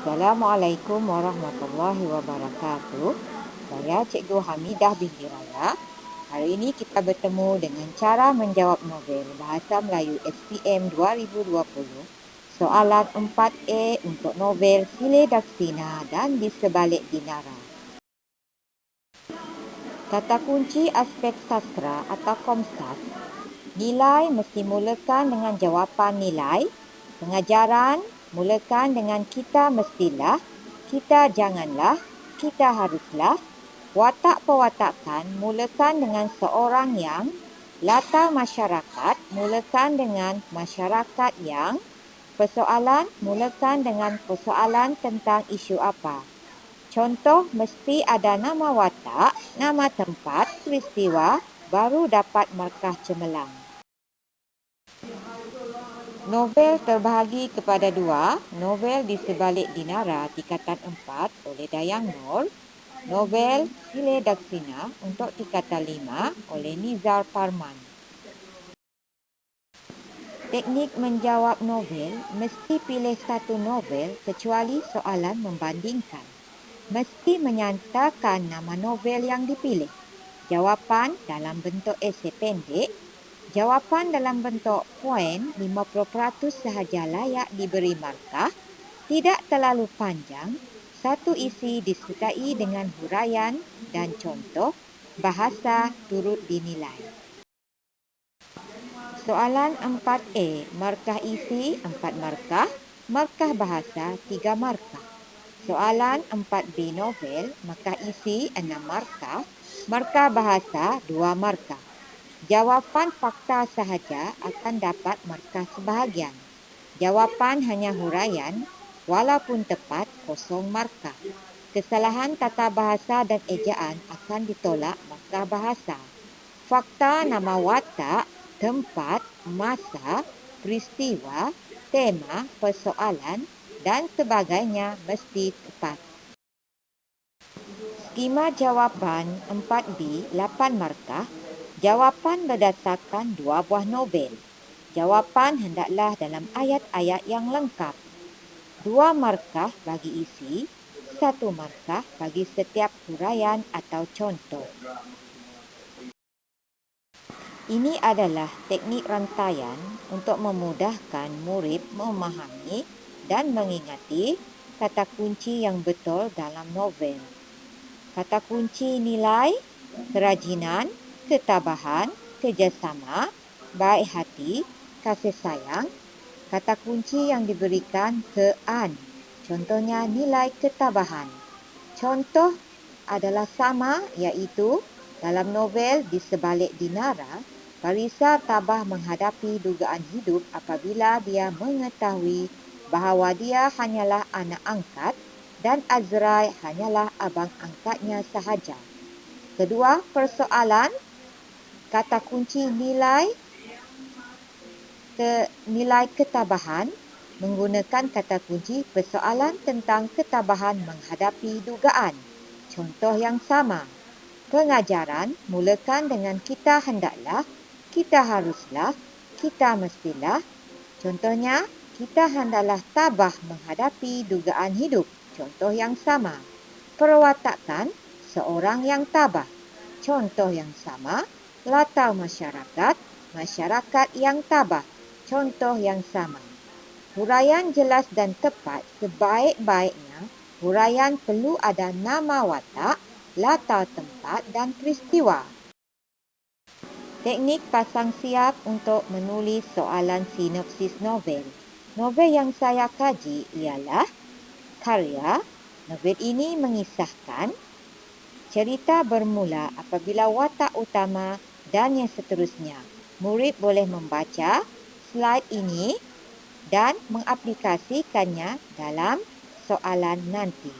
Assalamualaikum warahmatullahi wabarakatuh. Saya Cikgu Hamidah binti Raya. Hari ini kita bertemu dengan cara menjawab novel Bahasa Melayu SPM 2020. Soalan 4A untuk novel Sile Daksina dan Di Sebalik Dinara. Kata kunci aspek sastra atau Komsas. Nilai mesti mulakan dengan jawapan nilai. Pengajaran mulakan dengan kita mestilah, kita janganlah, kita haruslah. Watak pewatakan mulakan dengan seorang yang. Latar masyarakat mulakan dengan masyarakat yang. Persoalan mulakan dengan persoalan tentang isu apa. Contoh mesti ada nama watak, nama tempat, peristiwa, baru dapat markah cemerlang. Novel terbahagi kepada dua, novel Di Sebalik Dinara tingkatan 4 oleh Dayang Nur, novel Sile Daksina untuk tingkatan 5 oleh Nizar Parman. Teknik menjawab novel, mesti pilih satu novel kecuali soalan membandingkan. Mesti menyatakan nama novel yang dipilih. Jawapan dalam bentuk esei pendek. Jawapan dalam bentuk poin 50% sahaja layak diberi markah. Tidak terlalu panjang. Satu isi disertai dengan huraian dan contoh. Bahasa turut dinilai. Soalan 4A, markah isi 4 markah, markah bahasa 3 markah. Soalan 4B novel, markah isi 6 markah, markah bahasa 2 markah. Jawapan fakta sahaja akan dapat markah sebahagian. Jawapan hanya huraian, walaupun tepat, kosong markah. Kesalahan tata bahasa dan ejaan akan ditolak markah bahasa. Fakta nama watak, tempat, masa, peristiwa, tema, persoalan dan sebagainya mesti tepat. Skema jawapan 4B 8 markah. Jawapan berdasarkan 2 buah novel. Jawapan hendaklah dalam ayat-ayat yang lengkap. 2 markah bagi isi, 1 markah bagi setiap huraian atau contoh. Ini adalah teknik rantaian untuk memudahkan murid memahami dan mengingati kata kunci yang betul dalam novel. Kata kunci nilai, kerajinan, ketabahan, kerjasama, baik hati, kasih sayang. Kata kunci yang diberikan ke-an. Contohnya nilai ketabahan. Contoh adalah sama, iaitu dalam novel Di Sebalik Dinara, Parisa tabah menghadapi dugaan hidup apabila dia mengetahui bahawa dia hanyalah anak angkat dan Azrai hanyalah abang angkatnya sahaja. Kedua, persoalan kata kunci nilai ketabahan menggunakan kata kunci persoalan tentang ketabahan menghadapi dugaan. Contoh yang sama. Pengajaran mulakan dengan kita hendaklah, kita haruslah, kita mestilah. Contohnya, kita hendaklah tabah menghadapi dugaan hidup. Contoh yang sama. Perwatakan seorang yang tabah. Contoh yang sama. Latar masyarakat, masyarakat yang tabah. Contoh yang sama. Huraian jelas dan tepat sebaik-baiknya. Huraian perlu ada nama watak, latar tempat dan peristiwa. Teknik pasang siap untuk menulis soalan sinopsis novel. Novel yang saya kaji ialah Karya. Novel ini mengisahkan cerita bermula apabila watak utama dan yang seterusnya. Murid boleh membaca slide ini dan mengaplikasikannya dalam soalan nanti.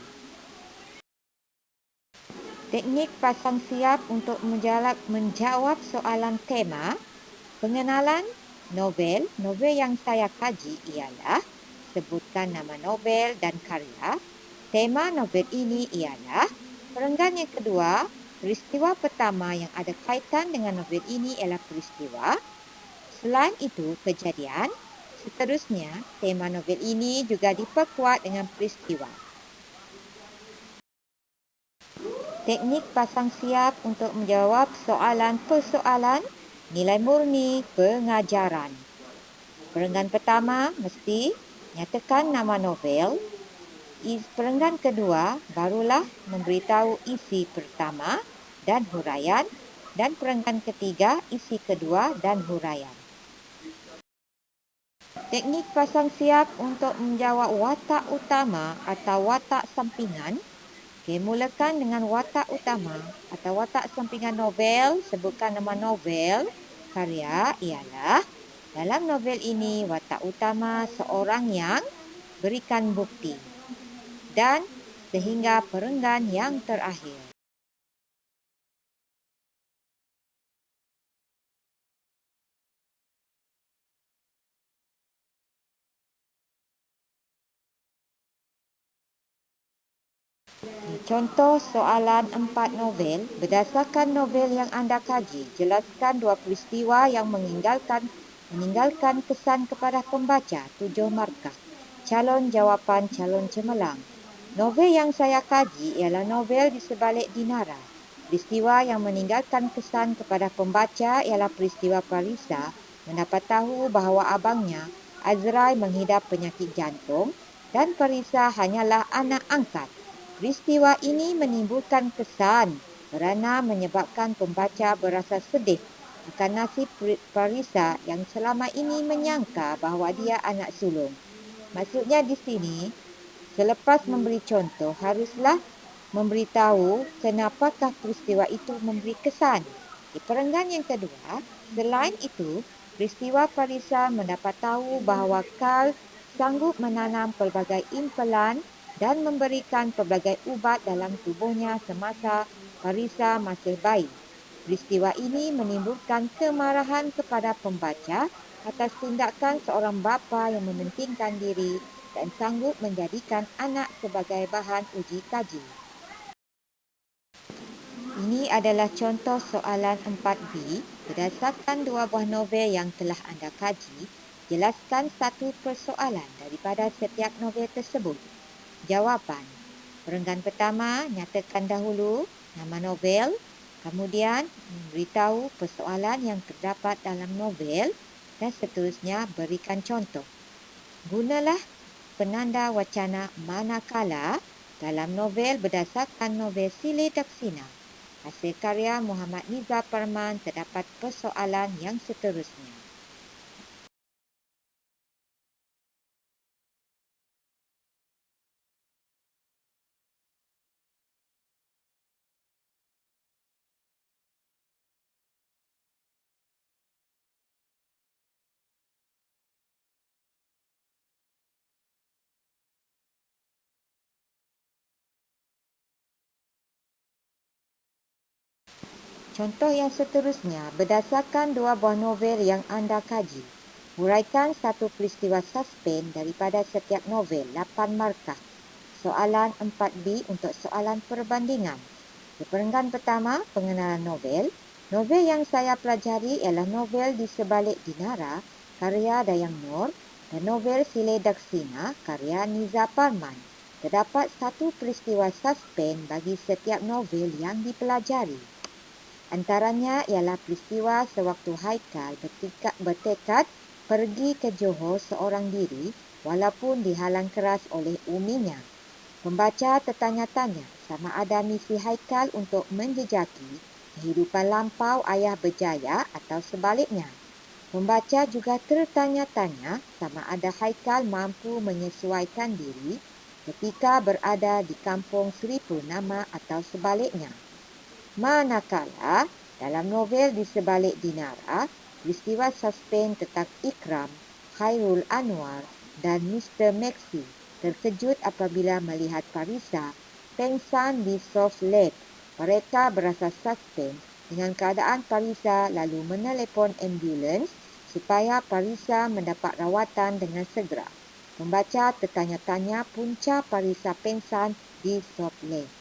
Teknik pasang siap untuk menjawab soalan tema. Pengenalan novel. Novel yang saya kaji ialah sebutkan nama novel dan karya. Tema novel ini ialah perenggan yang kedua. Peristiwa pertama yang ada kaitan dengan novel ini ialah peristiwa. Selain itu, kejadian. Seterusnya, tema novel ini juga diperkuat dengan peristiwa. Teknik pasang siap untuk menjawab soalan-persoalan nilai murni pengajaran. Perenggan pertama mesti nyatakan nama novel. Perenggan kedua barulah memberitahu isi pertama dan huraian, dan perenggan ketiga isi kedua dan huraian. Teknik pasang siap untuk menjawab watak utama atau watak sampingan. Mulakan dengan watak utama atau watak sampingan novel. Sebutkan nama novel karya ialah, dalam novel ini watak utama seorang yang berikan bukti, dan sehingga perenggan yang terakhir. Contoh soalan 4 novel. Berdasarkan novel yang anda kaji, jelaskan dua peristiwa yang meninggalkan kesan kepada pembaca. 7 markah. Calon jawapan calon cemerlang. Novel yang saya kaji ialah novel Di Sebalik Dinara. Peristiwa yang meninggalkan kesan kepada pembaca ialah peristiwa Parisa mendapat tahu bahawa abangnya, Azrai, mengidap penyakit jantung dan Parisa hanyalah anak angkat. Peristiwa ini menimbulkan kesan kerana menyebabkan pembaca berasa sedih akan nasib Parisa yang selama ini menyangka bahawa dia anak sulung. Maksudnya di sini, selepas memberi contoh, haruslah memberitahu kenapakah peristiwa itu memberi kesan. Di perenggan yang kedua, selain itu, peristiwa Parisa mendapat tahu bahawa Karl sanggup menanam pelbagai impelan dan memberikan pelbagai ubat dalam tubuhnya semasa Parisa masih bayi. Peristiwa ini menimbulkan kemarahan kepada pembaca atas tindakan seorang bapa yang mementingkan diri dan sanggup menjadikan anak sebagai bahan uji kaji. Ini adalah contoh soalan 4B. Berdasarkan dua buah novel yang telah anda kaji, jelaskan satu persoalan daripada setiap novel tersebut. Jawapan. Perenggan pertama, nyatakan dahulu nama novel, kemudian memberitahu persoalan yang terdapat dalam novel, dan seterusnya berikan contoh. Gunalah penanda wacana manakala dalam novel berdasarkan novel Sile Daksina. Hasil karya Muhammad Nizar Parman terdapat persoalan yang seterusnya. Contoh yang seterusnya berdasarkan dua buah novel yang anda kaji. Huraikan satu peristiwa suspen daripada setiap novel, 8 markah. Soalan 4B untuk soalan perbandingan. Di perenggan pertama, pengenalan novel. Novel yang saya pelajari ialah novel Di Sebalik Dinara, karya Dayang Nur, dan novel Sile Daksina, karya Nizar Parman. Terdapat satu peristiwa suspen bagi setiap novel yang dipelajari. Antaranya ialah peristiwa sewaktu Haikal bertekad pergi ke Johor seorang diri walaupun dihalang keras oleh uminya. Pembaca tertanya-tanya sama ada misi Haikal untuk menjejaki kehidupan lampau ayah berjaya atau sebaliknya. Pembaca juga tertanya-tanya sama ada Haikal mampu menyesuaikan diri ketika berada di kampung Sri Purnama atau sebaliknya. Manakala dalam novel Di Sebalik Dinara, peristiwa suspen tentang Ikram, Khairul Anwar dan Mr. Maxi terkejut apabila melihat Parisa pengsan di soft lab. Mereka berasa suspen dengan keadaan Parisa lalu menelepon ambulans supaya Parisa mendapat rawatan dengan segera. Pembaca tertanya-tanya punca Parisa pengsan di soft lab.